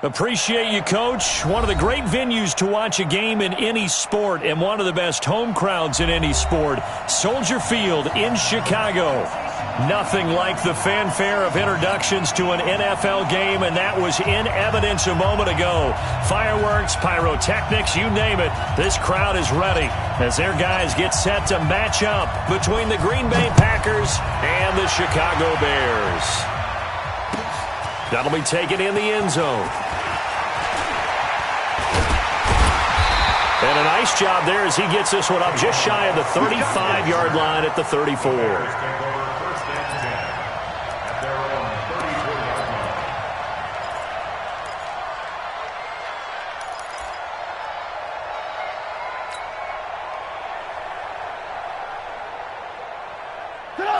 Appreciate you, Coach. One of the great venues to watch a game in any sport and one of the best home crowds in any sport. Soldier Field in Chicago. Nothing like the fanfare of introductions to an NFL game, and that was in evidence a moment ago. Fireworks, pyrotechnics, you name it. This crowd is ready as their guys get set to match up between the Green Bay Packers and the Chicago Bears. That'll be taken in the end zone. And a nice job there as he gets this one up just shy of the 35-yard line at the 34.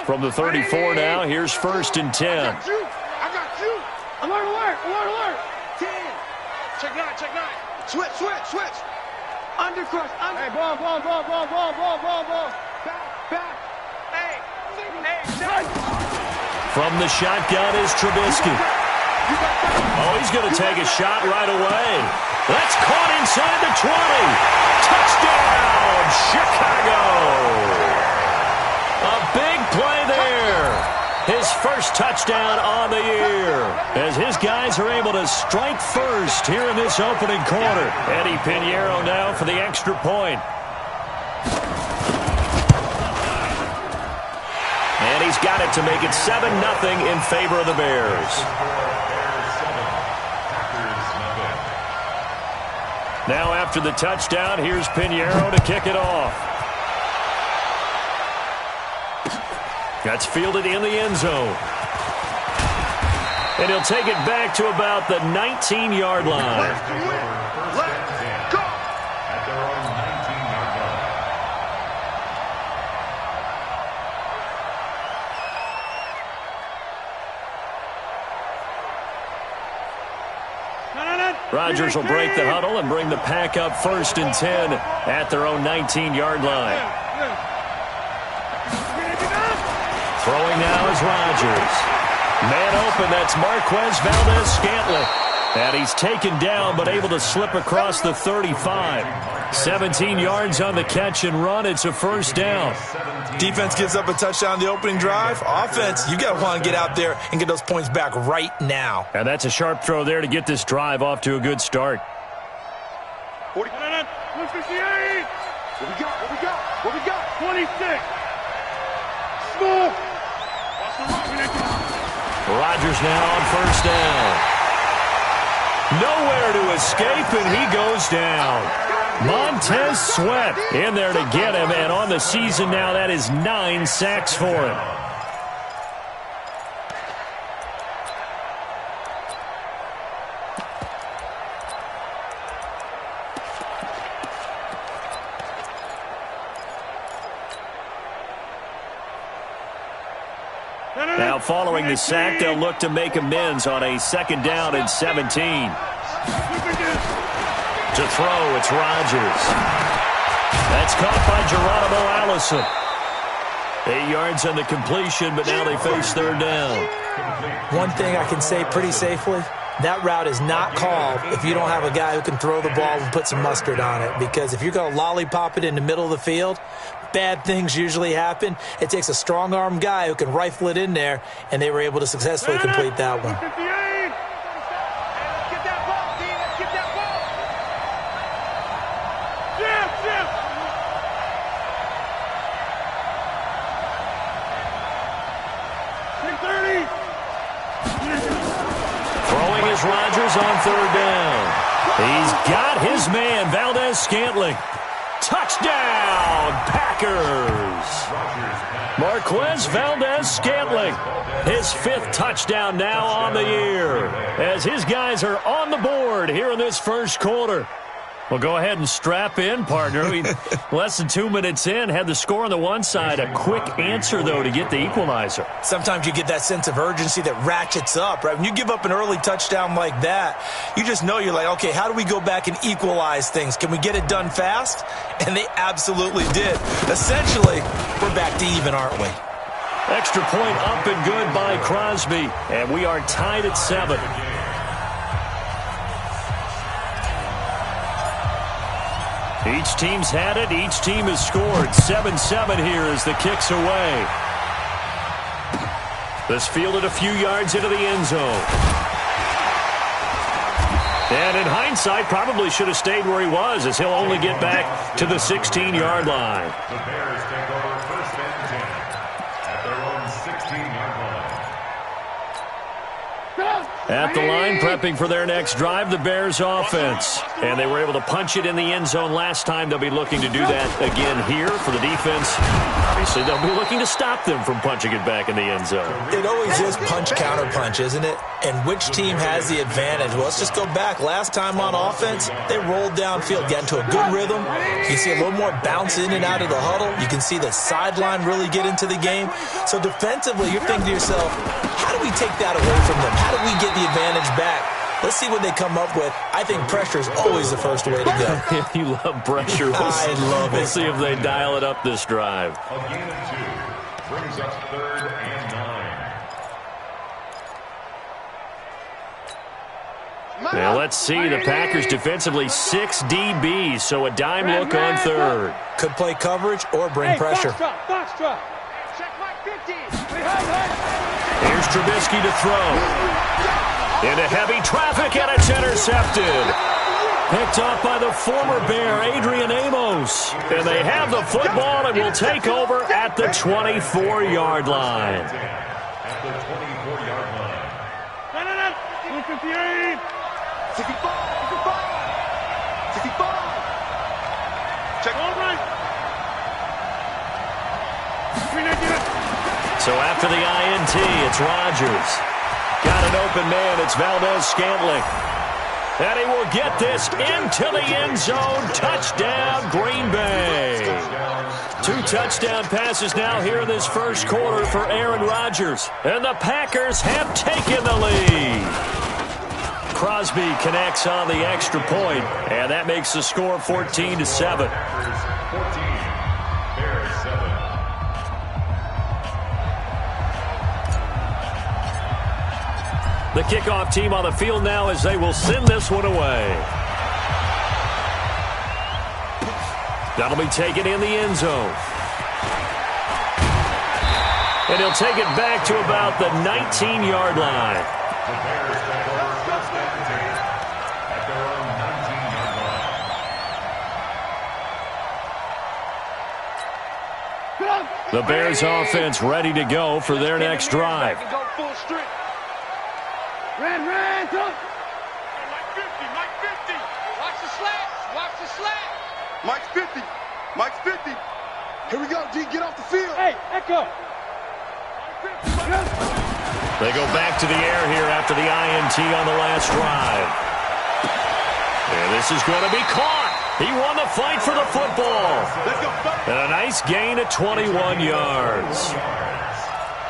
From the 34 now, here's 1st and 10. I got you. Alert, alert, alert, alert. 10. Check 9, check 9. Switch, switch, switch. Undercrush, under. Hey, ball. Back. Hey, From the shotgun is Trubisky. Oh, he's going to take a shot right away. That's caught inside the 20. Touchdown, Chicago. A big play there. His first touchdown on the year as his guys are able to strike first here in this opening quarter. Eddie Pinheiro now for the extra point. And he's got it to make it 7-0 in favor of the Bears. Now after the touchdown, here's Pinheiro to kick it off. That's fielded in the end zone. And he'll take it back to about the 19-yard line. Let's go. At their own 19-yard line. Rodgers will break the huddle and bring the pack up 1st and 10 at their own 19-yard line. Throwing now is Rodgers. Man open, that's Marquez Valdez-Scantling. And he's taken down but able to slip across the 35. 17 yards on the catch and run. It's a 1st down. Defense gives up a touchdown the opening drive. Offense, you got to want to get out there and get those points back right now. And that's a sharp throw there to get this drive off to a good start. 158. What we got? 26. Small. Rodgers now on 1st down. Nowhere to escape, and he goes down. Montez Sweat in there to get him, and on the season now, that is 9 sacks for him. Now following the sack, they'll look to make amends on a 2nd down and 17. To throw, it's Rodgers. That's caught by Geronimo Allison. 8 yards on the completion, but now they face 3rd down. One thing I can say pretty safely, that route is not called if you don't have a guy who can throw the ball and put some mustard on it. Because if you're going to lollipop it in the middle of the field, bad things usually happen. It takes a strong-arm guy who can rifle it in there, and they were able to successfully complete that one. Throwing is Rodgers on 3rd down. He's got his man, Valdez-Scantling. Touchdown, Packers! Marquez Valdez-Scantling, his 5th touchdown now on the year, as his guys are on the board here in this 1st quarter. Well, go ahead and strap in, partner. Less than 2 minutes in, had the score on the one side. A quick answer, though, to get the equalizer. Sometimes you get that sense of urgency that ratchets up, right? When you give up an early touchdown like that, you just know you're like, okay, how do we go back and equalize things? Can we get it done fast? And they absolutely did. Essentially, we're back to even, aren't we? Extra point up and good by Crosby, and we are tied at 7. Each team's had it. Each team has scored. 7-7 here as the kick's away. This fielded a few yards into the end zone. And in hindsight, probably should have stayed where he was, as he'll only get back to the 16-yard line. The Bears take over first and 10 at their own 16-yard line. At the line, prepping for their next drive, the Bears offense. And they were able to punch it in the end zone last time. They'll be looking to do that again here for the defense. Obviously, they'll be looking to stop them from punching it back in the end zone. It always is punch-counter-punch, isn't it? And which team has the advantage? Well, let's just go back. Last time on offense, they rolled downfield, got into a good rhythm. You see a little more bounce in and out of the huddle. You can see the sideline really get into the game. So defensively, you're thinking to yourself, how do we take that away from them? How do we get the advantage back? Let's see what they come up with. I think pressure is always the first way to go. You love pressure. I love it. We'll see if they dial it up this drive. A gain of 2 brings us 3rd and 9. Now let's see. The Packers defensively 6 DBs, so a dime look on third. Could play coverage or bring pressure. Box drop. Check my 50. Here's Trubisky to throw. Into heavy traffic, and it's intercepted. Picked off by the former Bear, Adrian Amos. And they have the football and will take over at the 24-yard line. At the 24-yard line. 158. 65. 65. Check all right. So after the INT, it's Rodgers. Got an open man. It's Valdez-Scantling. And he will get this into the end zone. Touchdown, Green Bay. 2 touchdown passes now here in this first quarter for Aaron Rodgers. And the Packers have taken the lead. Crosby connects on the extra point, and that makes the score 14-7. 14, Bears 7. The kickoff team on the field now as they will send this one away. That'll be taken in the end zone. And he'll take it back to about the 19-yard line. The Bears take over first and 10 at their own 19-yard line. The Bears offense ready to go for their next drive. Go full strength. Ran, throw. Mike 50. Watch the slats. Mike's 50. Here we go, D. Get off the field. Hey, Echo. They go back to the air here after the INT on the last drive. And this is going to be caught. He won the fight for the football. And a nice gain at 21 yards.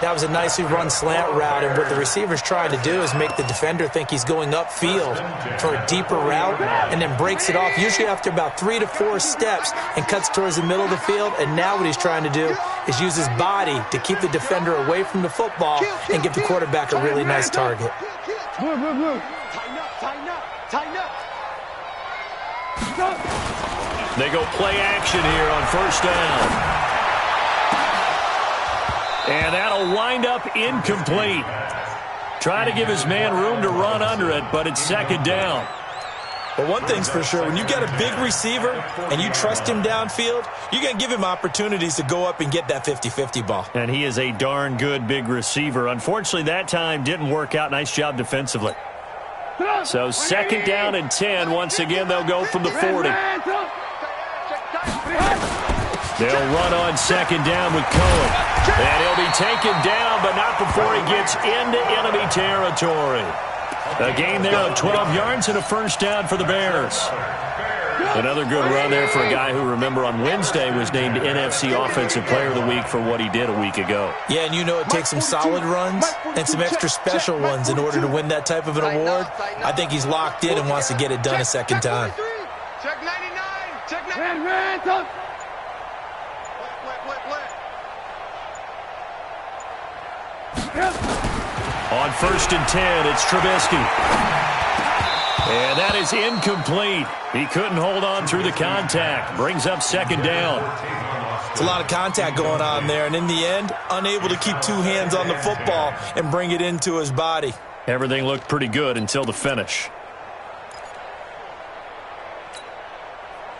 That was a nicely run slant route, and what the receiver's trying to do is make the defender think he's going upfield for a deeper route and then breaks it off, usually after about 3 to 4 steps, and cuts towards the middle of the field. And now what he's trying to do is use his body to keep the defender away from the football and give the quarterback a really nice target. Tighten up. They go play action here on first down. And that'll wind up incomplete. Trying to give his man room to run under it, but it's second down. But one thing's for sure, when you got a big receiver and you trust him downfield, you're going to give him opportunities to go up and get that 50-50 ball. And he is a darn good big receiver. Unfortunately, that time didn't work out. Nice job defensively. So second down and 10. Once again, they'll go from the 40. They'll run on second down with Cohen. And he'll be taken down, but not before he gets into enemy territory. A gain there of 12 yards and a first down for the Bears. Another good run there for a guy who, remember, on Wednesday was named NFC Offensive Player of the Week for what he did a week ago. Yeah, and you know it takes some solid runs and some extra special ones in order to win that type of an award. I think he's locked in and wants to get it done a second time. Check 99. Check 99. On first and 10, it's Trubisky. And that is incomplete. He couldn't hold on through the contact. Brings up second down. It's a lot of contact going on there, and in the end, unable to keep two hands on the football and bring it into his body. Everything looked pretty good until the finish.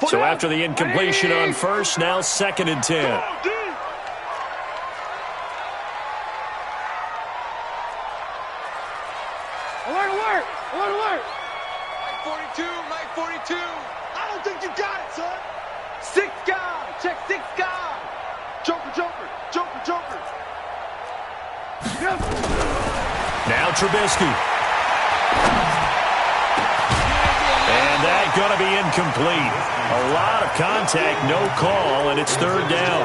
So after the incompletion on first, now 2nd and 10. Alert, alert! Alert, alert! Light 42! I don't think you got it, son! 6 guy! Check 6 guy! Joker, joker! Joker, joker! Yes. Now Trubisky. And that going to be incomplete. A lot of contact, no call, and it's 3rd down.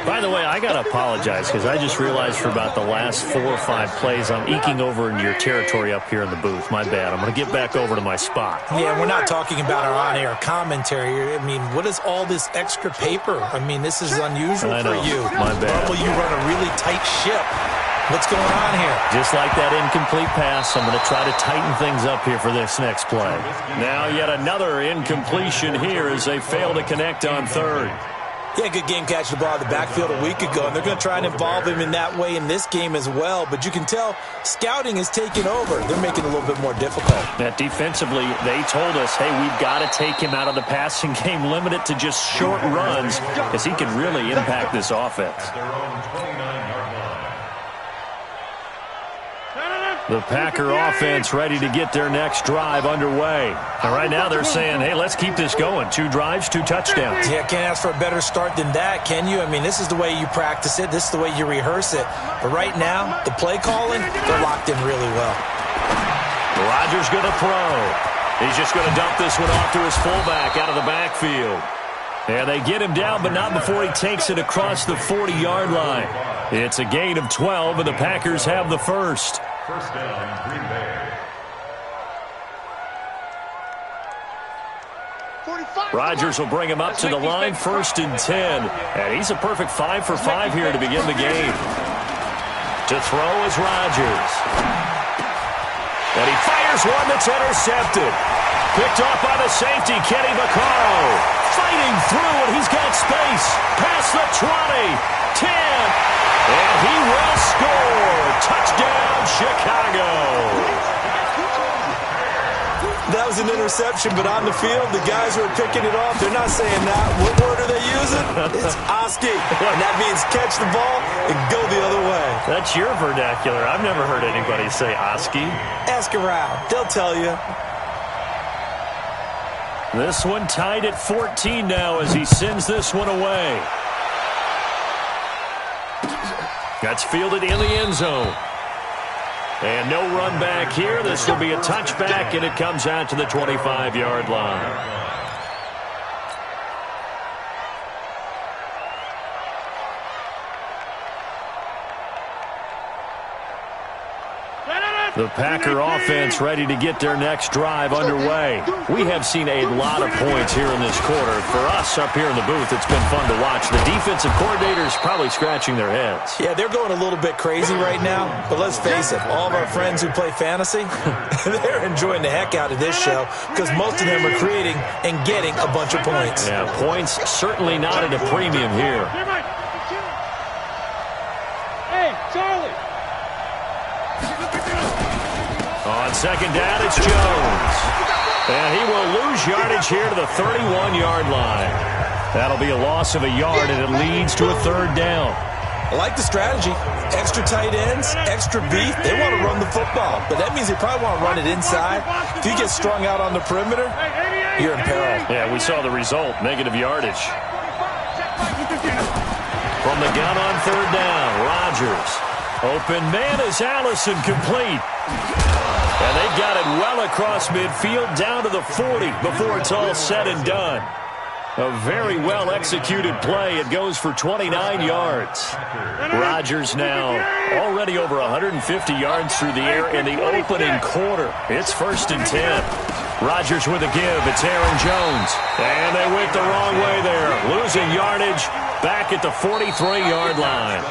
By the way, I got to apologize because I just realized for about the last 4 or 5 plays I'm eking over into your territory up here in the booth. My bad. I'm going to get back over to my spot. Yeah, we're not talking about our on-air commentary. I mean, what is all this extra paper? I mean, this is unusual for you. My bad. Normally you run a really tight ship. What's going on here? Just like that incomplete pass, I'm going to try to tighten things up here for this next play. Now yet another incompletion here as they fail to connect on 3rd. Yeah, good game catching the ball in the backfield a week ago, and they're going to try and involve him in that way in this game as well. But you can tell scouting is taking over. They're making it a little bit more difficult. That defensively, they told us, hey, we've got to take him out of the passing game, limit it to just short runs, because he can really impact this offense. The Packer offense ready to get their next drive underway. And right now they're saying, hey, let's keep this going. 2 drives, 2 touchdowns. Yeah, can't ask for a better start than that, can you? I mean, this is the way you practice it. This is the way you rehearse it. But right now, the play calling, they're locked in really well. Rodgers going to throw. He's just going to dump this one off to his fullback out of the backfield. And they get him down, but not before he takes it across the 40-yard line. It's a gain of 12, and the Packers have the first. First down, Green Bay. Rodgers will bring him up to the line, 1st and 10. And he's a perfect 5 for 5 here to begin the game. To throw is Rodgers. And he fires one that's intercepted. Picked off by the safety, Kenny Vaccaro. Fighting through, and he's got space. Past the 20, 10. And he will score. Touchdown, Chicago. That was an interception, but on the field, the guys who are picking it off, they're not saying that. What word are they using? It's Oski. And that means catch the ball and go the other way. That's your vernacular. I've never heard anybody say Oski. Ask around. They'll tell you. This one tied at 14 now as he sends this one away. That's fielded in the end zone. And no run back here. This will be a touchback, and it comes out to the 25-yard line. The Packer offense ready to get their next drive underway. We have seen a lot of points here in this quarter. For us up here in the booth, it's been fun to watch. The defensive coordinators probably scratching their heads. Yeah, they're going a little bit crazy right now. But let's face it, all of our friends who play fantasy, they're enjoying the heck out of this show because most of them are creating and getting a bunch of points. Yeah, points certainly not at a premium here. Hey, Charlie! On second down, it's Jones. And he will lose yardage here to the 31-yard line. That'll be a loss of a yard, and it leads to a 3rd down. I like the strategy. Extra tight ends, extra beef. They want to run the football, but that means they probably want to run it inside. If you get strung out on the perimeter, you're in peril. Yeah, we saw the result, negative yardage. From the gun on 3rd down, Rodgers. Open man is Allison, complete. And they've got it well across midfield down to the 40 before it's all said and done. A very well-executed play. It goes for 29 yards. Rodgers now already over 150 yards through the air in the opening quarter. It's 1st and 10. Rodgers with a give. It's Aaron Jones. And they went the wrong way there. Losing yardage back at the 43-yard line.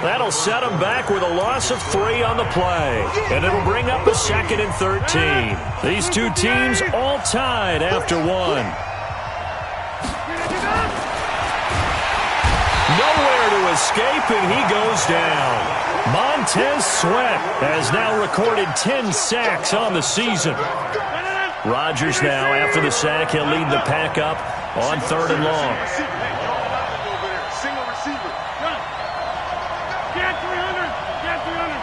That'll set them back with a loss of 3 on the play. And it'll bring up a 2nd and 13. These two teams all tied after 1. Nowhere to escape, and he goes down. Montez Sweat has now recorded 10 sacks on the season. Rodgers now, after the sack, he'll lead the pack up on 3rd and long. Single receiver. Get 300. Get 300.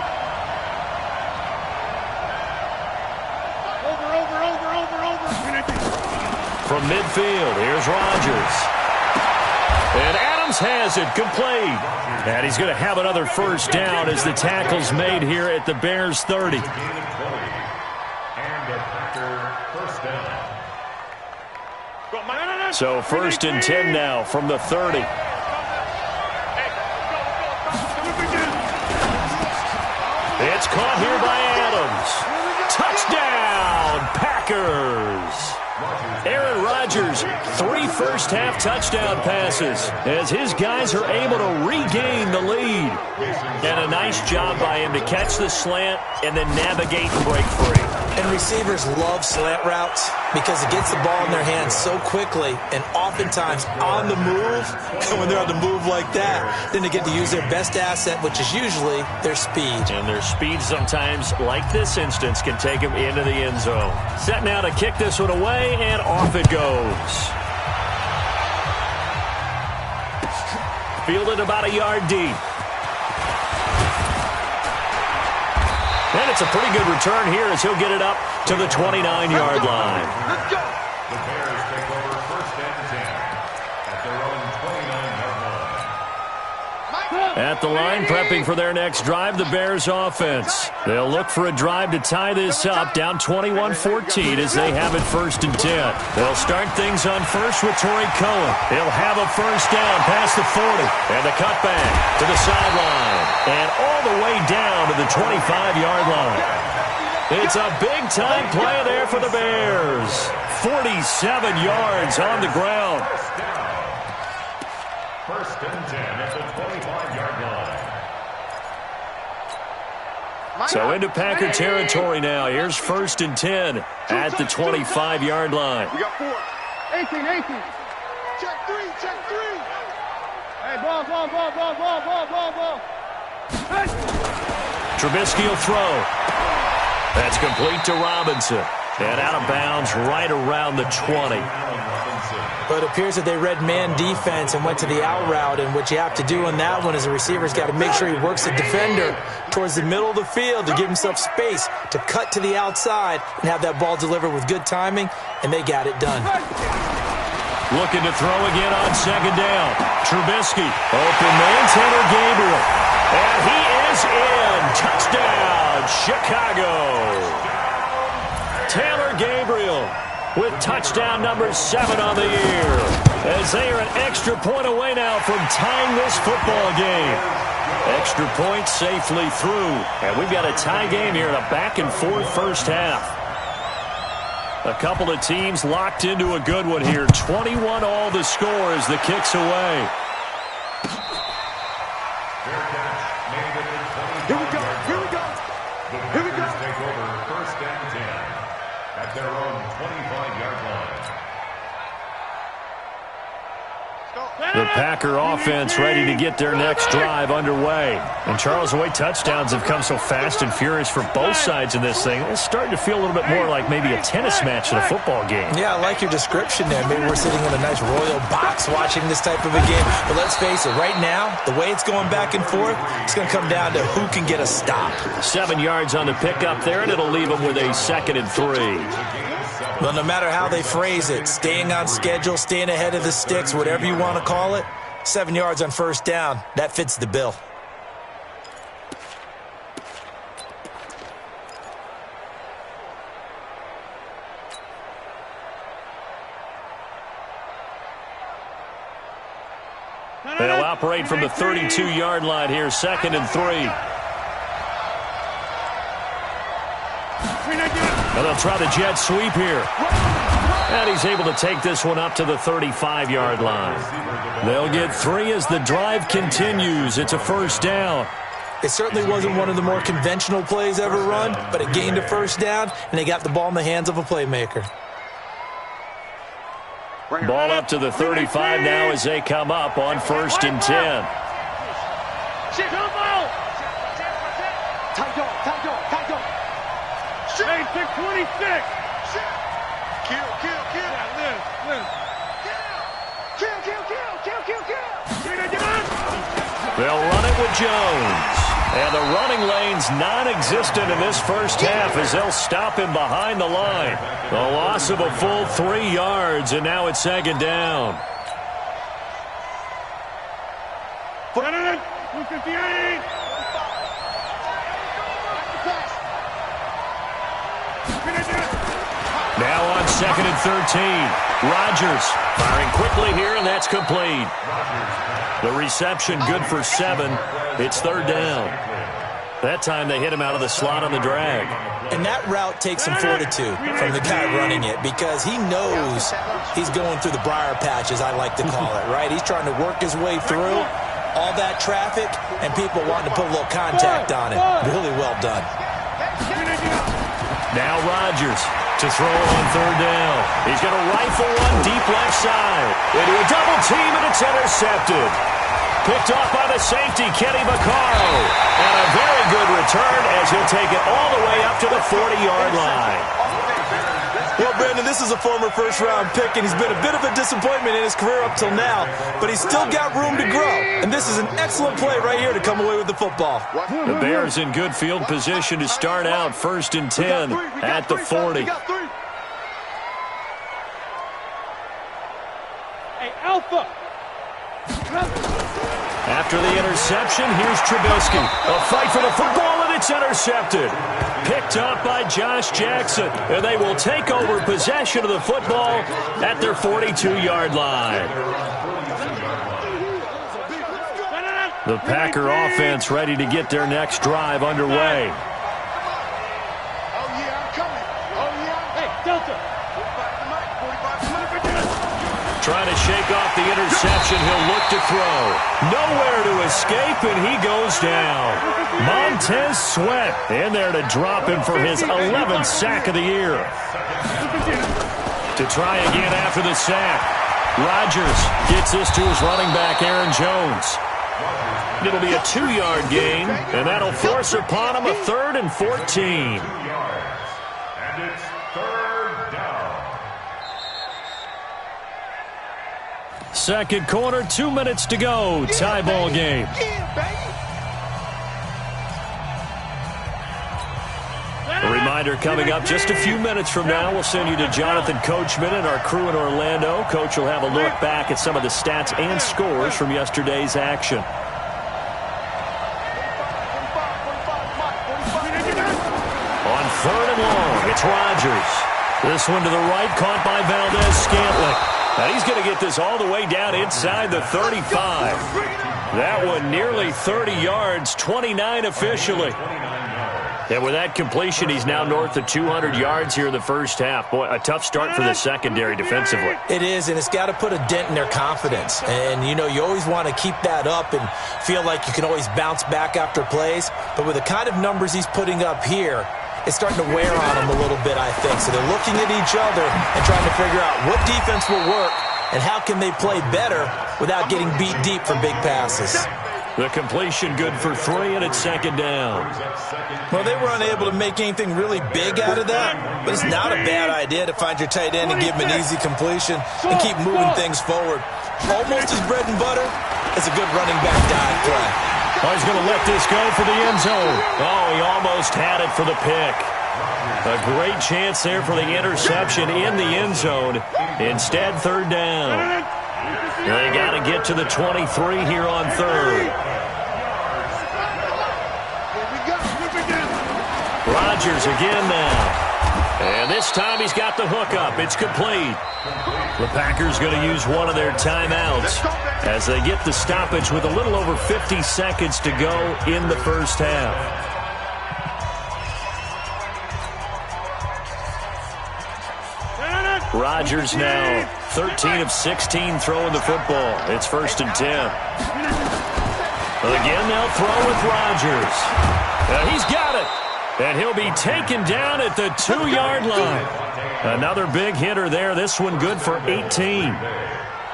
Over. From midfield, here's Rodgers. And Adams has it, complete. And he's going to have another first down as the tackle's made here at the Bears' 30. So 1st and 10 now from the 30. It's caught here by Adams. Touchdown, Packers. Aaron Rodgers, 3 first-half touchdown passes as his guys are able to regain the lead. And a nice job by him to catch the slant and then navigate and break free. And receivers love slant routes because it gets the ball in their hands so quickly and oftentimes on the move. And when they're on the move like that, then they get to use their best asset, which is usually their speed. And their speed sometimes, like this instance, can take them into the end zone. Set now to kick this one away, and off it goes. Fielded about a yard deep. And it's a pretty good return here as he'll get it up to the 29-yard line. Let's go. The Bears take over 1st and 10 at their own 29-yard line. At the line, prepping for their next drive, the Bears offense. They'll look for a drive to tie this up, down 21-14 as they have it 1st and 10. They'll start things on first with Torrey Cohen. He'll have a first down past the 40. And the cutback to the sideline. And all the way down to the 25-yard line. It's a big-time play there for the Bears. 47 yards on the ground. 1st and 10 at the 25-yard line. So into Packer territory now. Here's 1st and 10 at the 25-yard line. We got 4. 18. Check 3. Hey, ball. Trubisky will throw. That's complete to Robinson. And out of bounds right around the 20. But it appears that they read man defense and went to the out route, and what you have to do on that one is the receiver's got to make sure he works the defender towards the middle of the field to give himself space to cut to the outside and have that ball delivered with good timing, and they got it done. Looking to throw again on 2nd down. Trubisky, open man, Taylor Gabriel. And he is in. Touchdown, Chicago. Taylor Gabriel with touchdown number 7 on the year. As they are an extra point away now from tying this football game. Extra point safely through. And we've got a tie game here in a back-and-forth first half. A couple of teams locked into a good one here. 21 all the score as the kick's away. Here we go. The Bears take over 1st and 10 at their own 25-yard line. The Packer offense ready to get their next drive underway. And Charles, the way touchdowns have come so fast and furious for both sides in this thing, it's starting to feel a little bit more like maybe a tennis match than a football game. Yeah, I like your description there. Maybe we're sitting in a nice royal box watching this type of a game. But let's face it, right now, the way it's going back and forth, it's going to come down to who can get a stop. 7 yards on the pickup there, and it'll leave them with a 2nd and 3. Well, no matter how they phrase it, staying on schedule, staying ahead of the sticks, whatever you want to call it, 7 yards on first down, that fits the bill. They'll operate from the 32-yard line here, 2nd and 3. And they'll try the jet sweep here. And he's able to take this one up to the 35-yard line. They'll get 3 as the drive continues. It's a first down. It certainly wasn't one of the more conventional plays ever run, but it gained a first down, and they got the ball in the hands of a playmaker. Ball up to the 35 now as they come up on 1st and 10. Hey, 626. Kill. They'll run it with Jones. And the running lane's non-existent in this first half as they'll him behind the line. The loss of a full 3 yards, and now it's 2nd down. 258. Now on 2nd and 13. Rodgers firing quickly here, and that's complete. The reception good for 7. It's 3rd down. That time they hit him out of the slot on the drag. And that route takes some fortitude from the guy running it because he knows he's going through the briar patch, as I like to call it, right? He's trying to work his way through all that traffic and people wanting to put a little contact on it. Really well done. Now Rodgers to throw on 3rd down. He's going to rifle one deep left side. Into a double team, and it's intercepted. Picked off by the safety, Kenny Vaccaro. And a very good return as he'll take it all the way up to the 40-yard line. Well, Brandon, this is a former first-round pick, and he's been a bit of a disappointment in his career up till now, but he's still got room to grow. And this is an excellent play right here to come away with the football. The Bears in good field position to start out 1st and 10 at the 40. Hey, Alpha. After the interception, here's Trubisky. A fight for the football, and it's intercepted. Picked up by Josh Jackson, and they will take over possession of the football at their 42-yard line. The Packer offense ready to get their next drive underway. Hey, Delta. Trying to shake off the interception. He'll look to throw. Nowhere to escape, and he goes down. Montez Sweat in there to drop him for his 11th sack of the year. To try again after the sack. Rodgers gets this to his running back, Aaron Jones. It'll be a 2-yard gain, and that'll force upon him a 3rd and 14. And it's 3rd down. Second quarter, 2 minutes to go. Tie ball game. A reminder coming up just a few minutes from now. We'll send you to Jonathan Coachman and our crew in Orlando. Coach will have a look back at some of the stats and scores from yesterday's action. On 3rd and long, it's Rodgers. This one to the right, caught by Valdez-Scantling. Now he's going to get this all the way down inside the 35. That one nearly 30 yards, 29 officially. And with that completion, he's now north of 200 yards here in the first half. Boy, a tough start for the secondary defensively. It is, and it's got to put a dent in their confidence. And, you know, you always want to keep that up and feel like you can always bounce back after plays. But with the kind of numbers he's putting up here, it's starting to wear on them a little bit, I think. So they're looking at each other and trying to figure out what defense will work and how can they play better without getting beat deep for big passes. The completion good for 3, and it's 2nd down. Well, they were unable to make anything really big out of that, but it's not a bad idea to find your tight end and give him an easy completion and keep moving things forward. Almost his bread and butter is a good running back dive play. Oh, he's going to let this go for the end zone. Oh, he almost had it for the pick. A great chance there for the interception in the end zone. Instead, 3rd down. They got to get to the 23 here on 3rd. Rodgers again now. And this time he's got the hookup. It's complete. The Packers going to use one of their timeouts as they get the stoppage with a little over 50 seconds to go in the first half. Rodgers now 13 of 16 throwing the football. It's 1st and 10. Again, they'll throw with Rodgers. He's got it. And he'll be taken down at the 2-yard line. Another big hitter there. This one good for 18.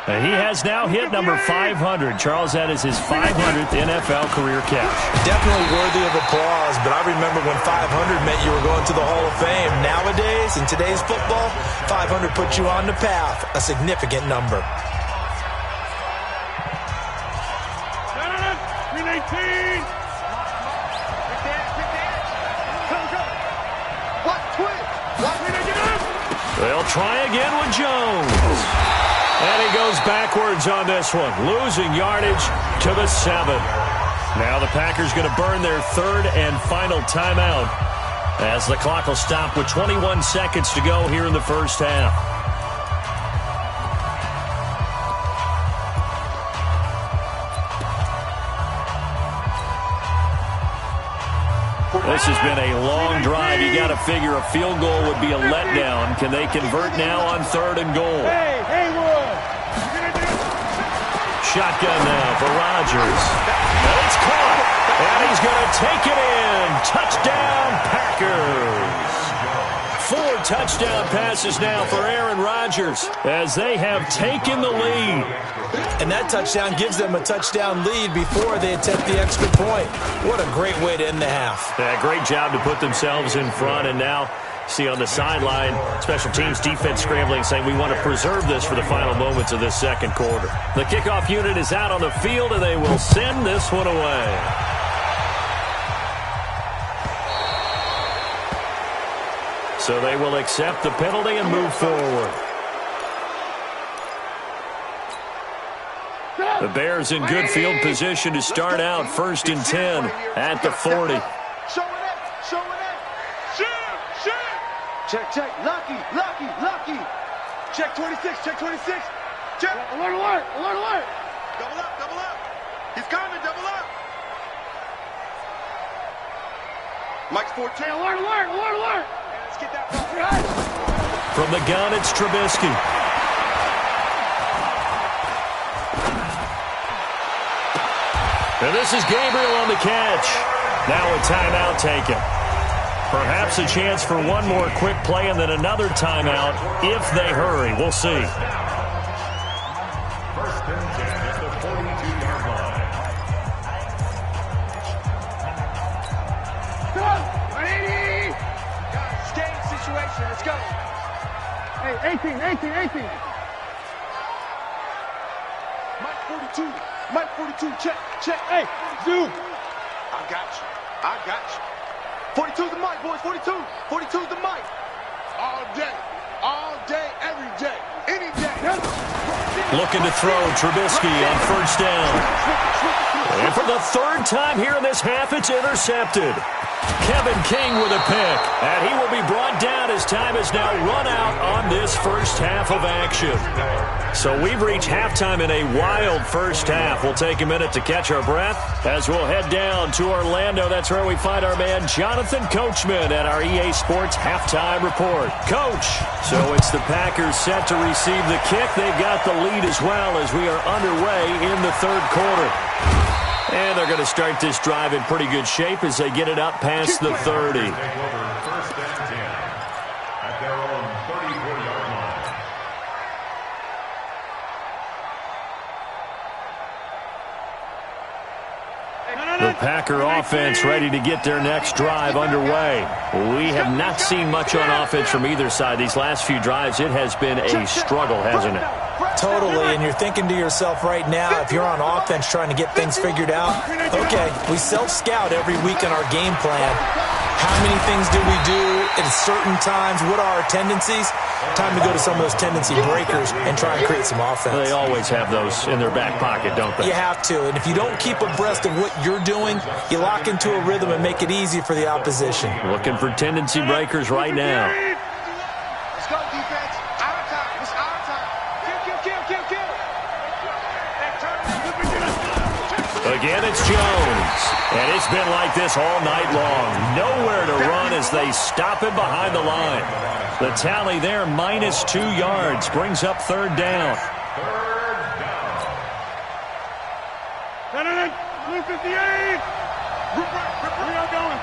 He has now hit number 500. Charles, that is his 500th NFL career catch. Definitely worthy of applause, but I remember when 500 meant you were going to the Hall of Fame. Nowadays, in today's football, 500 puts you on the path, a significant number. 319. They'll try again with Jones. And he goes backwards on this one, losing yardage to the 7. Now the Packers going to burn their 3rd and final timeout as the clock will stop with 21 seconds to go here in the first half. This has been a long drive. You got to figure a field goal would be a letdown. Can they convert now on 3rd and goal? Shotgun now for Rodgers. And it's caught. And he's going to take it in. Touchdown, Packers. 4 touchdown passes now for Aaron Rodgers as they have taken the lead. And that touchdown gives them a touchdown lead before they attempt the extra point. What a great way to end the half. Yeah, great job to put themselves in front, and now see on the sideline, special teams defense scrambling, saying we want to preserve this for the final moments of this second quarter. The kickoff unit is out on the field, and they will send this one away. So they will accept the penalty and move forward. The Bears in good field position to start out 1st and 10 at the 40. Show it up. Shoot. Check. Lucky. Check 26. Check. Alert. Double up. He's coming, double up. Mike's 14. Alert. Let's get that ball. From the gun, it's Trubisky. And this is Gabriel on the catch. Now a timeout taken. Perhaps a chance for one more quick play and then another timeout if they hurry. We'll see. 1st and 10 at the 42-yard line. Go! 180! Game situation. Let's go. Hey, 18. Mike 42. Check. Hey, zoom. I got you. 42's the mic, boys. 42's the mic. All day, every day, any day. Looking to throw Trubisky on 1st down. And for the 3rd time here in this half, it's intercepted. Kevin King with a pick. And he will be brought down as time is now run out on this first half of action. So we've reached halftime in a wild first half. We'll take a minute to catch our breath as we'll head down to Orlando. That's where we find our man Jonathan Coachman at our EA Sports Halftime Report. Coach, so it's the Packers set to receive the kick. They've got the lead as well as we are underway in the 3rd quarter. And they're going to start this drive in pretty good shape as they get it up past the 30. Take over 1st and 10 at their own 34-yard line. The Packer offense ready to get their next drive underway. We have not seen much on offense from either side. These last few drives, it has been a struggle, hasn't it? Totally, and you're thinking to yourself right now, if you're on offense trying to get things figured out, okay, we self-scout every week in our game plan. How many things do we do at certain times? What are our tendencies? Time to go to some of those tendency breakers and try and create some offense. They always have those in their back pocket, don't they? You have to, and if you don't keep abreast of what you're doing, you lock into a rhythm and make it easy for the opposition. Looking for tendency breakers right now. Let's go, defense. Our time. It's our time. Kill. Again, it's Jones. And it's been like this all night long. Nowhere to run as they stop him behind the line. The tally there, -2 yards, brings up third down. 258. We are going.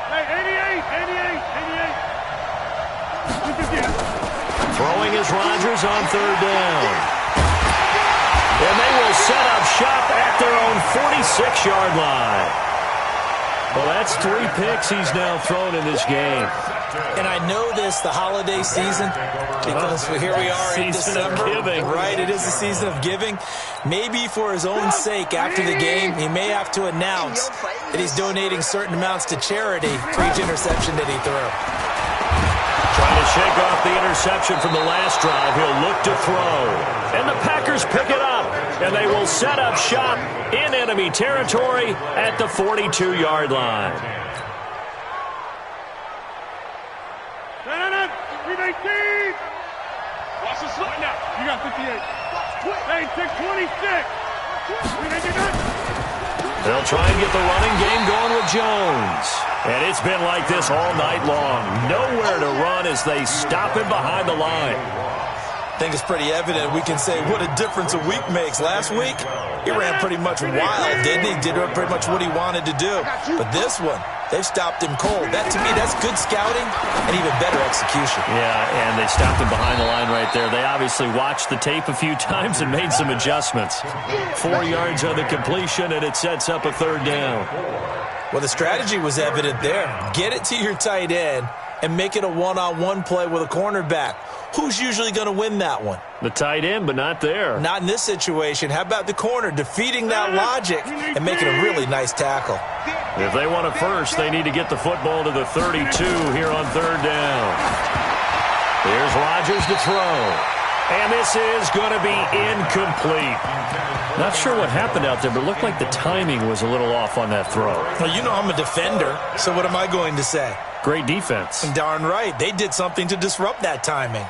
Hey, 88. Throwing is Rodgers on third down. And they will set up shop at their own 46-yard line. Well, that's 3 picks he's now thrown in this game. And I know this, the holiday season, because here we are in December. Season of giving. Right, it is the season of giving. Maybe for his own sake, after the game, he may have to announce that he's donating certain amounts to charity for each interception that he threw. Trying to shake off the interception from the last drive. He'll look to throw. And the Packers pick it up. And they will set up shop in enemy territory at the 42-yard line. 319. Watch the slide now. You got 58. Hey, 626. They'll try and get the running game going with Jones. And it's been like this all night long. Nowhere to run as they stop him behind the line. I think it's pretty evident. We can say what a difference a week makes. Last week, he ran pretty much wild, didn't he? Did pretty much what he wanted to do. But this one, they've stopped him cold. That, to me, that's good scouting and even better execution. Yeah, and they stopped him behind the line right there. They obviously watched the tape a few times and made some adjustments. 4 yards on the completion, and it sets up a third down. Well, the strategy was evident there. Get it to your tight end and make it a one-on-one play with a cornerback. Who's usually going to win that one? The tight end, but not there. Not in this situation. How about the corner defeating that logic and making a really nice tackle? If they want a first, they need to get the football to the 32 here on third down. Here's Rodgers to throw. And this is going to be incomplete. Not sure what happened out there, but it looked like the timing was a little off on that throw. Well, you know I'm a defender, so what am I going to say? Great defense. Darn right. They did something to disrupt that timing.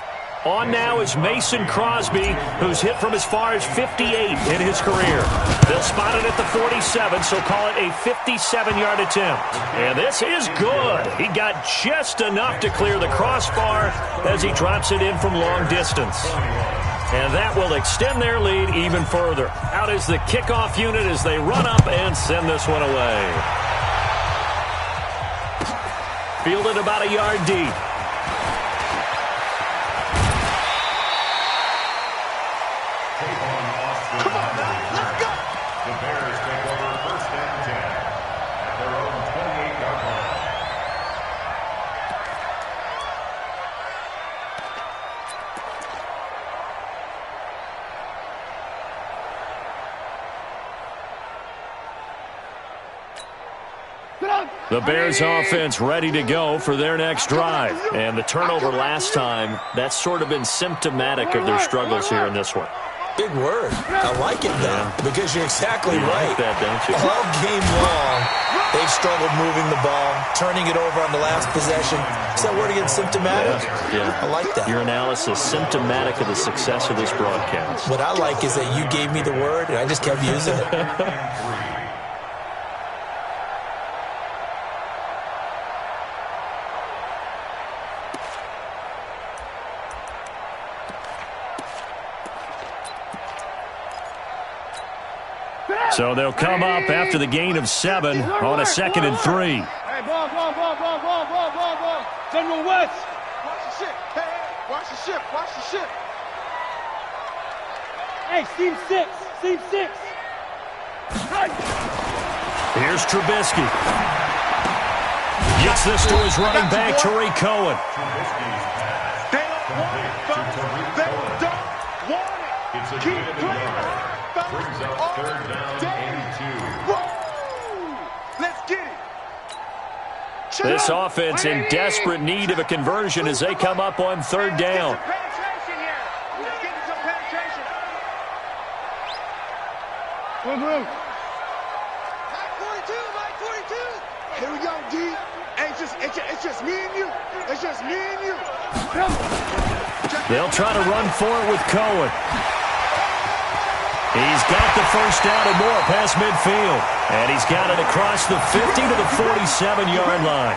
On now is Mason Crosby, who's hit from as far as 58 in his career. They'll spot it at the 47, so call it a 57-yard attempt. And this is good. He got just enough to clear the crossbar as he drops it in from long distance. And that will extend their lead even further. Out is the kickoff unit as they run up and send this one away. Fielded about a yard deep. The Bears offense ready to go for their next drive. And the turnover last time, that's sort of been symptomatic of their struggles here in this one. Big word. I like it, though, because you're exactly right. Like that, don't you? All game long, they've struggled moving the ball, turning it over on the last possession. Is that word again, symptomatic? Yeah. I like that. Your analysis, symptomatic of the success of this broadcast. What I like is that you gave me the word, and I just kept using it. So they'll come up after the gain of 7 on a 2nd and 3. Hey, ball. General West. Watch the ship. Hey, watch the ship. Watch the ship. Hey, Team 6. Team 6. Here's Trubisky. Gets this to his running back, Tariq Cohen. They don't want it, folks. They don't want it. Keep playing. Brings up third down, 82. Let's get it. This offense in desperate need of a conversion as they come up on third down. Penetration here. Let's get some penetration. Move. Mike 42. Here we go, D. Hey, it's just me and you. It's just me and you. They'll try to run for it with Cohen. He's got the first down and more past midfield. And he's got it across the 50 to the 47-yard line.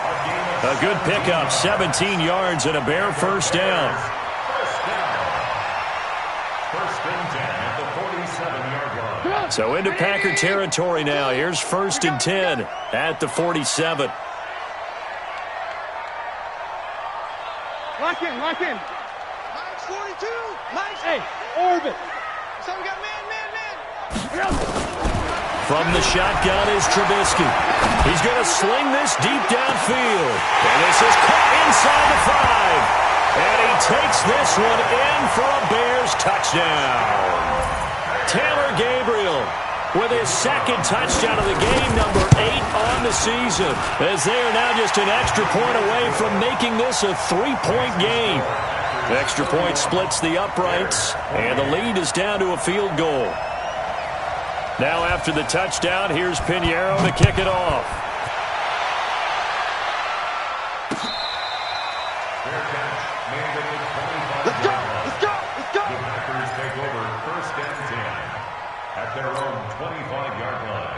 A good pickup, 17 yards and a bare first down. First and 10 at the 47-yard line. So into Packer territory now. Here's first and 10 at the 47. Lock in, lock in. Mike's 42. Mike's. Hey, orbit. So we got man. From the shotgun is Trubisky. He's going to sling this deep downfield. And this is caught inside the 5. And he takes this one in for a Bears touchdown. Taylor Gabriel with his second touchdown of the game, number 8 on the season, as they are now just an extra point away from making this a 3-point game. Extra point splits the uprights, and the lead is down to a field goal. Now after the touchdown, here's Pinheiro to kick it off. Fair catch made at the 25. Let's go. The Packers take over first and 10 at their own 25-yard line.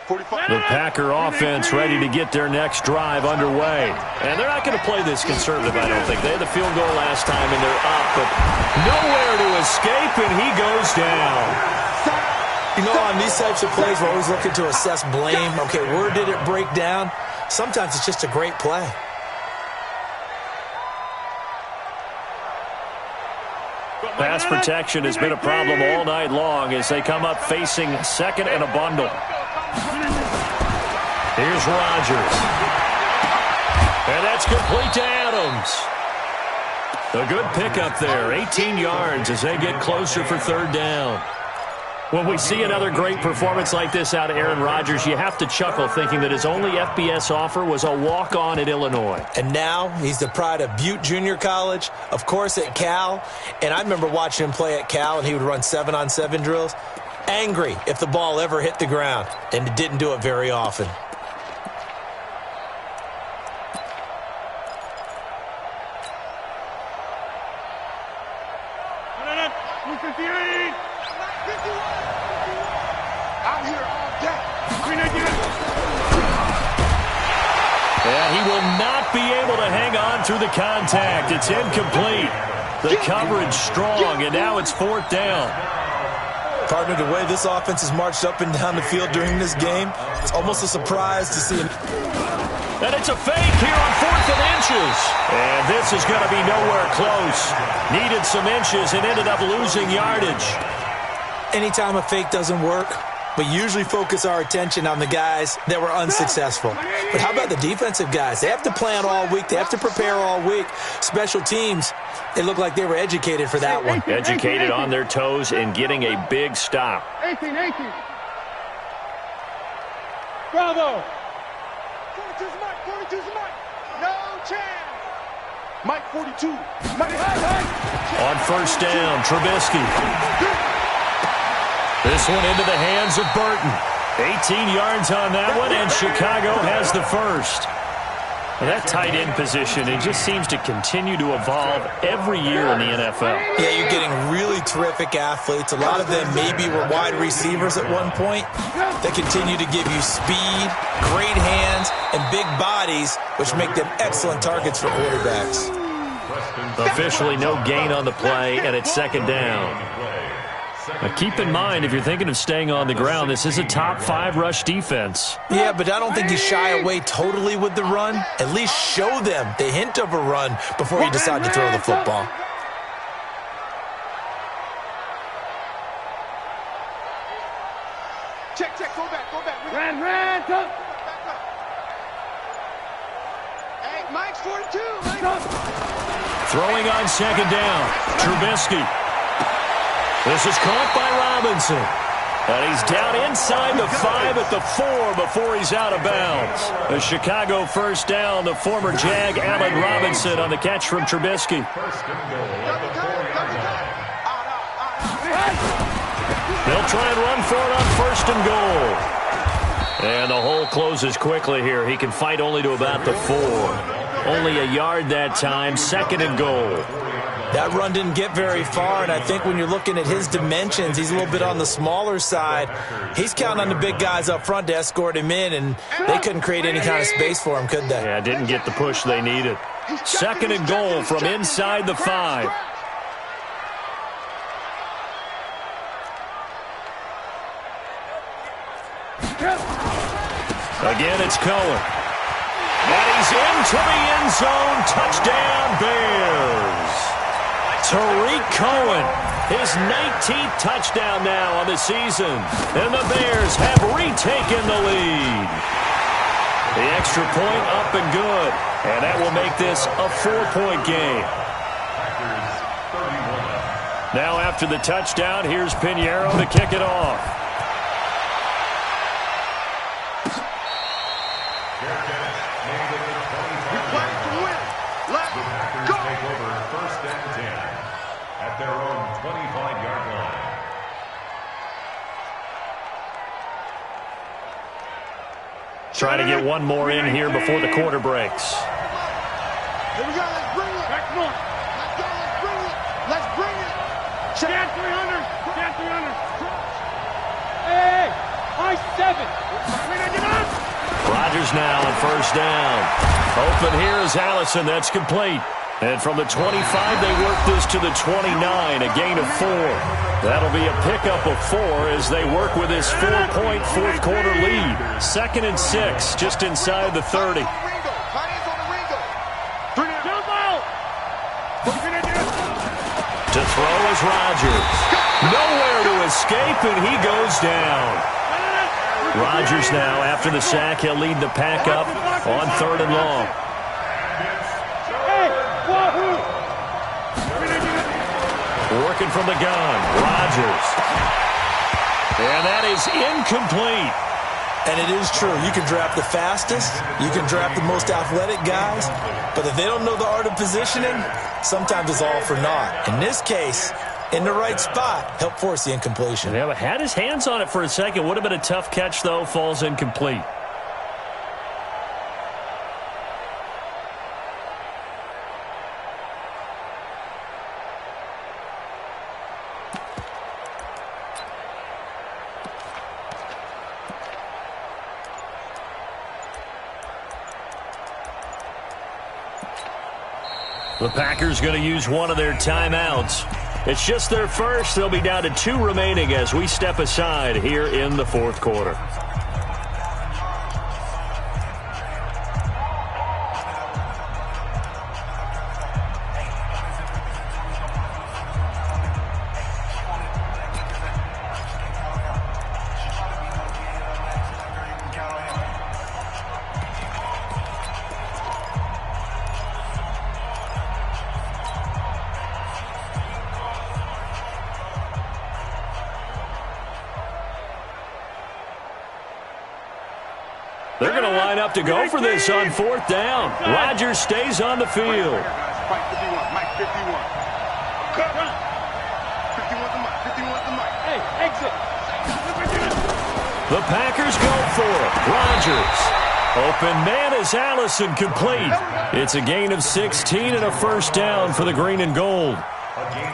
The Packer offense ready to get their next drive underway. And they're not going to play this conservative, I don't think. They had the field goal last time, and they're up, but nowhere to escape, and he goes down. You know, on these types of plays, we're always looking to assess blame. Okay, where did it break down? Sometimes it's just a great play. Pass protection has been a problem all night long as they come up facing second and a bundle. Here's Rodgers. And that's complete to Adams. A good pickup there, 18 yards as they get closer for third down. When we see another great performance like this out of Aaron Rodgers, you have to chuckle thinking that his only FBS offer was a walk-on at Illinois. And now he's the pride of Butte Junior College, of course at Cal. And I remember watching him play at Cal, and he would run 7-on-7 drills. Angry if the ball ever hit the ground, and it didn't do it very often. Out here all day. And he will not be able to hang on through the contact. It's incomplete. The coverage strong, and now it's fourth down. Partner, the way this offense has marched up and down the field during this game, it's almost a surprise to see him. And it's a fake here on 4th and inches. And this is going to be nowhere close. Needed some inches and ended up losing yardage. Anytime a fake doesn't work, we usually focus our attention on the guys that were unsuccessful. But how about the defensive guys? They have to plan all week. They have to prepare all week. Special teams, it looked like they were educated for that one. Educated on their toes and getting a big stop. 18. Bravo. 42's Mike. No chance. Mike 42. Mike. On first down, Trubisky. This one into the hands of Burton. 18 yards on that one, and Chicago has the first. And that tight end position, it just seems to continue to evolve every year in the NFL. Yeah, you're getting really terrific athletes. A lot of them maybe were wide receivers at one point. They continue to give you speed, great hands, and big bodies, which make them excellent targets for quarterbacks. Officially no gain on the play, and it's second down. Now keep in mind, if you're thinking of staying on the ground, this is a top 5 rush defense. Yeah, but I don't think you shy away totally with the run. At least show them the hint of a run before you decide to throw the football. Check, go back. Ran, go. Hey, Mike's 42. Throwing on second down, Trubisky. This is caught by Robinson. And he's down inside the 5 at the 4 before he's out of bounds. A Chicago first down, the former Jag Allen Robinson on the catch from Trubisky. They'll try and run for it on 1st and goal. And the hole closes quickly here. He can fight only to about the 4. Only a yard that time, 2nd and goal. That run didn't get very far, and I think when you're looking at his dimensions, he's a little bit on the smaller side. He's counting on the big guys up front to escort him in, and they couldn't create any kind of space for him, could they? Yeah, didn't get the push they needed. 2nd and goal from inside the 5. Again, it's Cohen. And he's into the end zone. Touchdown, Bears. Tariq Cohen, his 19th touchdown now on the season. And the Bears have retaken the lead. The extra point up and good. And that will make this a 4-point game. Now after the touchdown, here's Pinheiro to kick it off. Trying to get one more in here before the quarter breaks. Here we go. Let's bring it. Back north. Let's go. Let's bring it. Let's bring it. Stand 300. Stand 300. Hey, high 7. Rodgers now on 1st down. Open here is Allison. That's complete. And from the 25, they work this to the 29, a gain of 4. That'll be a pickup of 4 as they work with this 4-point fourth-quarter lead. 2nd and 6, just inside the 30. To throw is Rodgers. Nowhere to escape, and he goes down. Rodgers now, after the sack, he'll lead the pack up on 3rd and long. Working from the gun, Rodgers. And that is incomplete. And it is true. You can draft the fastest. You can draft the most athletic guys. But if they don't know the art of positioning, sometimes it's all for naught. In this case, in the right spot, help force the incompletion. Yeah, but had his hands on it for a second. Would have been a tough catch, though. Falls incomplete. The Packers going to use one of their timeouts. It's just their first. They'll be down to 2 remaining as we step aside here in the 4th quarter. They're going to line up to go for this on 4th down. Rodgers stays on the field. Mike 51, Mike 51. Cut. 51's the Mike, 51's the Mike. Hey, exit. The Packers go for it. Rodgers. Open man is Allison, complete. It's a gain of 16 and a 1st down for the green and gold.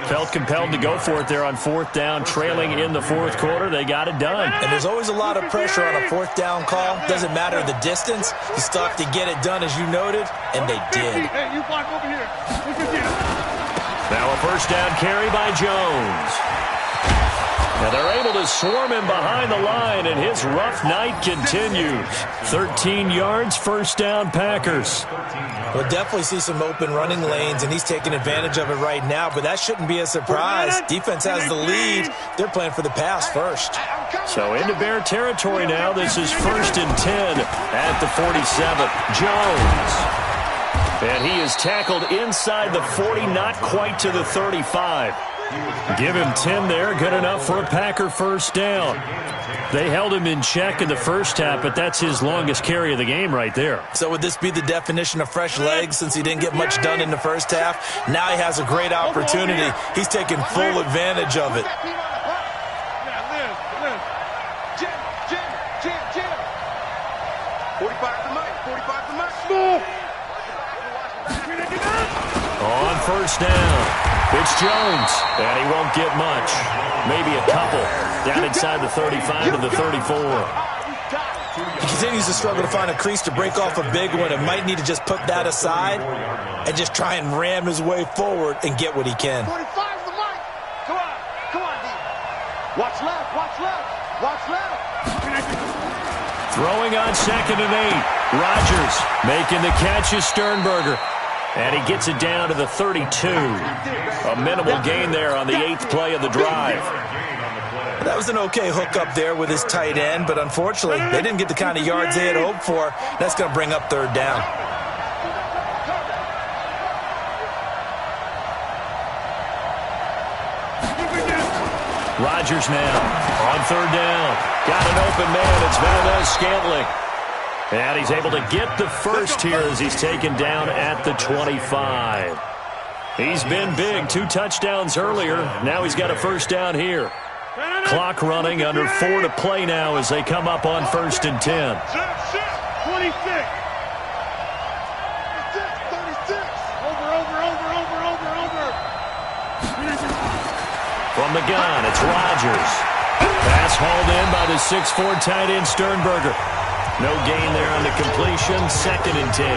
Felt compelled to go for it there on 4th down, trailing in the 4th quarter. They got it done. And there's always a lot of pressure on a 4th down call. Doesn't matter the distance. You still have to get it done, as you noted, and they did. Hey, you block over here. Now a 1st down carry by Jones. And they're able to swarm him behind the line, and his rough night continues. 13 yards, 1st down, Packers. We'll definitely see some open running lanes, and he's taking advantage of it right now, but that shouldn't be a surprise. Defense has the lead. They're playing for the pass first. So into Bear territory now. This is 1st and 10 at the 47. Jones. And he is tackled inside the 40, not quite to the 35. Give him 10 there, good enough for a Packer 1st down. They held him in check in the 1st half, but that's his longest carry of the game right there. So would this be the definition of fresh legs since he didn't get much done in the 1st half? Now he has a great opportunity. He's taking full advantage of it. On first down, it's Jones, and he won't get much. Maybe a couple down inside the 35 to the 34. He continues to struggle to find a crease to break off a big one and might need to just put that aside and just try and ram his way forward and get what he can. 45 the mic. Come on. Come on, D. Watch left. Watch left. Watch left. Throwing on 2nd and 8. Rodgers making the catch is Sternberger. And he gets it down to the 32. A minimal gain there on the 8th play of the drive. That was an okay hook up there with his tight end, but unfortunately, they didn't get the kind of yards they had hoped for. That's going to bring up 3rd down. Rodgers now on 3rd down. Got an open man. It's Valdez-Scantling. And he's able to get the first here as he's taken down at the 25. He's been big. 2 touchdowns earlier. Now he's got a first down here. Clock running, under 4 to play now as they come up on 1st and 10. 26. 36. Over. From the gun, it's Rodgers. Pass hauled in by the 6'4" tight end Sternberger. No gain there on the completion, 2nd and 10.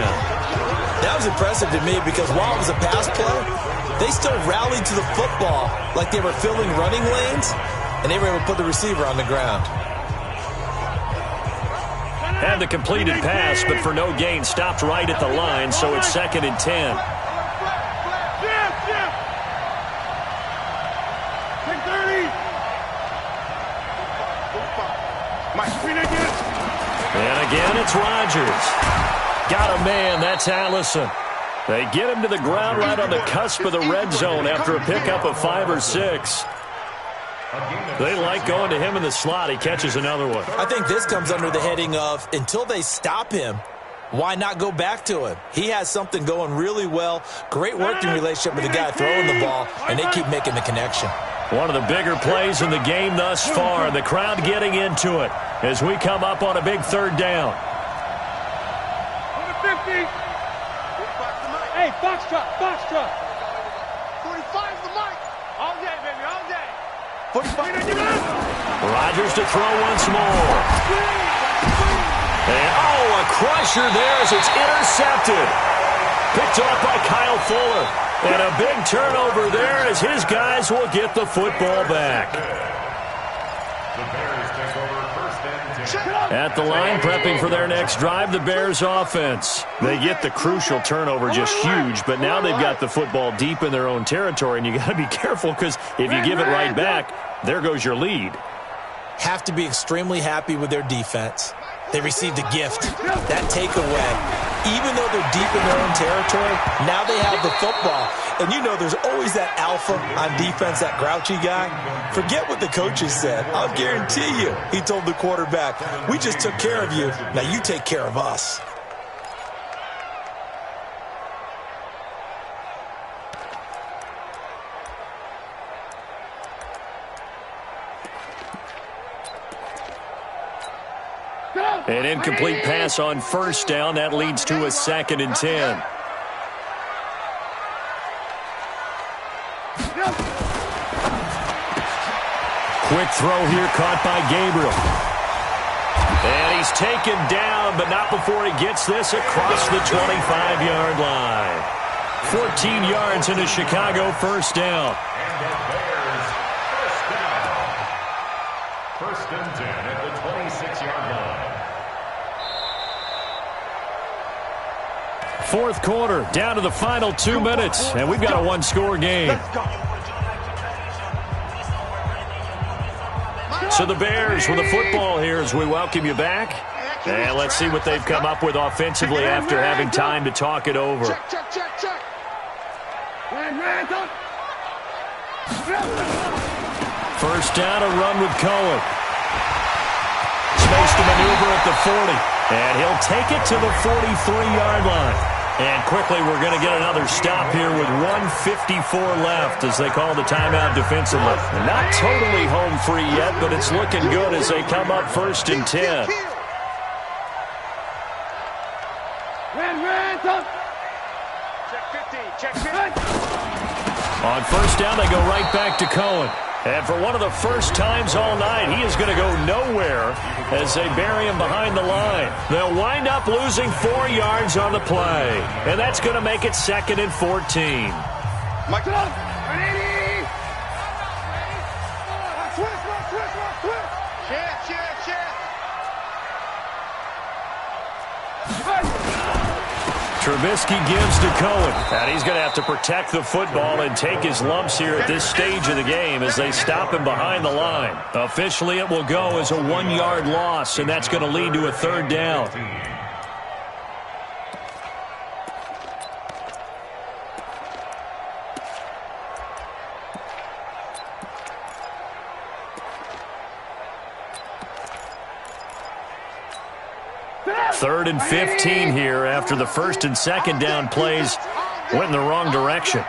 That was impressive to me because while it was a pass play, they still rallied to the football like they were filling running lanes, and they were able to put the receiver on the ground. Had the completed pass, but for no gain, stopped right at the line, so it's 2nd and 10. And again, it's Rodgers. Got a man, that's Allison. They get him to the ground right on the cusp of the red zone after a pickup of 5 or 6. They like going to him in the slot. He catches another one. I think this comes under the heading of, until they stop him, why not go back to him? He has something going really well. Great working relationship with the guy throwing the ball, and they keep making the connection. One of the bigger plays in the game thus far, and the crowd getting into it as we come up on a big 3rd down. 50. Hey, box truck. 45's the mic. All day, baby, all day. 45. Rodgers to throw once more. And, a crusher there as it's intercepted. Picked off by Kyle Fuller. And a big turnover there as his guys will get the football back. At the line, prepping for their next drive, the Bears offense. They get the crucial turnover, just huge, but now they've got the football deep in their own territory, and you got to be careful because if you give it right back, there goes your lead. Have to be extremely happy with their defense. They received a gift, that takeaway. Even though they're deep in their own territory, now they have the football. And you know there's always that alpha on defense, that grouchy guy. Forget what the coaches said. I'll guarantee you, he told the quarterback, we just took care of you. Now you take care of us. An incomplete pass on 1st down. That leads to a 2nd and 10. Quick throw here caught by Gabriel. And he's taken down, but not before he gets this across the 25-yard line. 14 yards into Chicago, 1st down. First and 10 at the 26-yard line. 4th quarter, down to the final 2 minutes, and we've got a 1-score game. So the Bears with the football here as we welcome you back. And let's see what they've come up with offensively after having time to talk it over. Check. First down, a run with Cohen. Space to maneuver at the 40. And he'll take it to the 43-yard line. And quickly, we're going to get another stop here with 1:54 left as they call the timeout defensively. Not totally home free yet, but it's looking good as they come up 1st and 10. Check 50. On first down, they go right back to Cohen. And for one of the first times all night, he is going to go nowhere as they bury him behind the line. They'll wind up losing 4 yards on the play. And that's going to make it 2nd and 14. Mike it up. Trubisky gives to Cohen, and he's going to have to protect the football and take his lumps here at this stage of the game as they stop him behind the line. Officially, it will go as a 1-yard loss, and that's going to lead to a 3rd down. Third and 15 here after the 1st and 2nd down plays went in the wrong direction.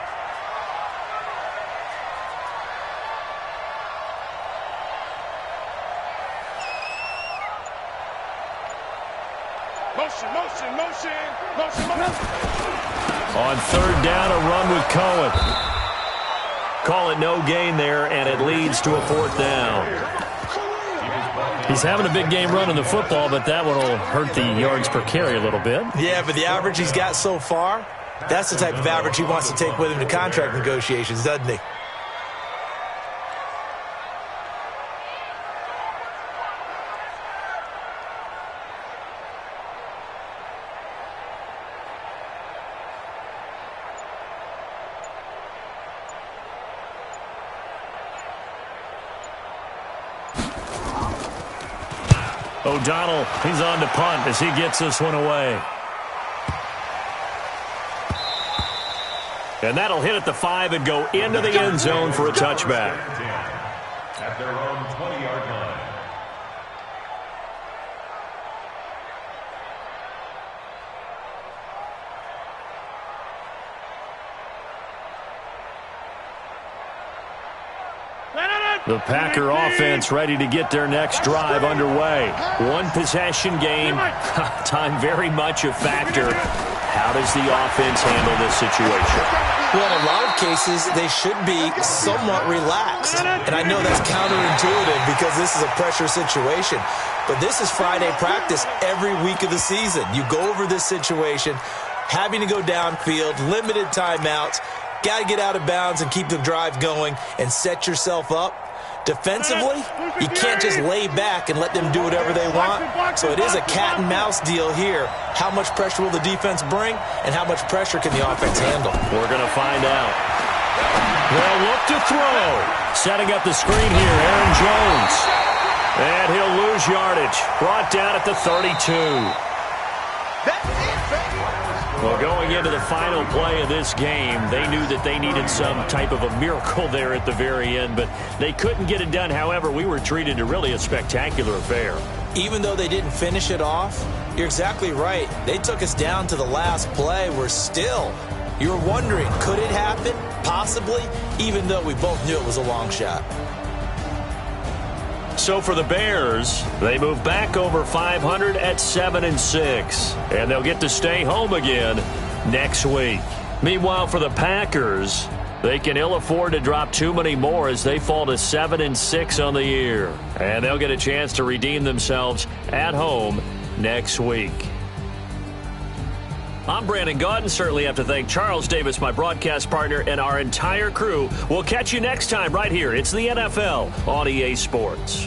Motion. On 3rd down, a run with Cohen. Call it no gain there, and it leads to a 4th down. He's having a big game running the football, but that one will hurt the yards per carry a little bit. Yeah, but the average he's got so far, that's the type of average he wants to take with him to contract negotiations, doesn't he? O'Donnell, he's on to punt as he gets this one away. And that'll hit at the 5 and go into the end zone for a touchback. At their own 20-yard line. The Packer offense ready to get their next drive underway. 1 possession game. Time very much a factor. How does the offense handle this situation? Well, in a lot of cases, they should be somewhat relaxed. And I know that's counterintuitive because this is a pressure situation. But this is Friday practice every week of the season. You go over this situation, having to go downfield, limited timeouts, got to get out of bounds and keep the drive going and set yourself up. Defensively, you can't just lay back and let them do whatever they want. So it is a cat and mouse deal here. How much pressure will the defense bring, and how much pressure can the offense handle? We're going to find out. They'll look to throw. Setting up the screen here, Aaron Jones. And he'll lose yardage. Brought down at the 32. That's it, baby. Well, going into the final play of this game, they knew that they needed some type of a miracle there at the very end, but they couldn't get it done. However, we were treated to really a spectacular affair. Even though they didn't finish it off, you're exactly right. They took us down to the last play. You're wondering, could it happen? Possibly, even though we both knew it was a long shot. So for the Bears, they move back over 500 at 7-6, and they'll get to stay home again next week. Meanwhile, for the Packers, they can ill afford to drop too many more as they fall to 7-6 on the year, and they'll get a chance to redeem themselves at home next week. I'm Brandon Gaudin. Certainly have to thank Charles Davis, my broadcast partner, and our entire crew. We'll catch you next time right here. It's the NFL on EA Sports.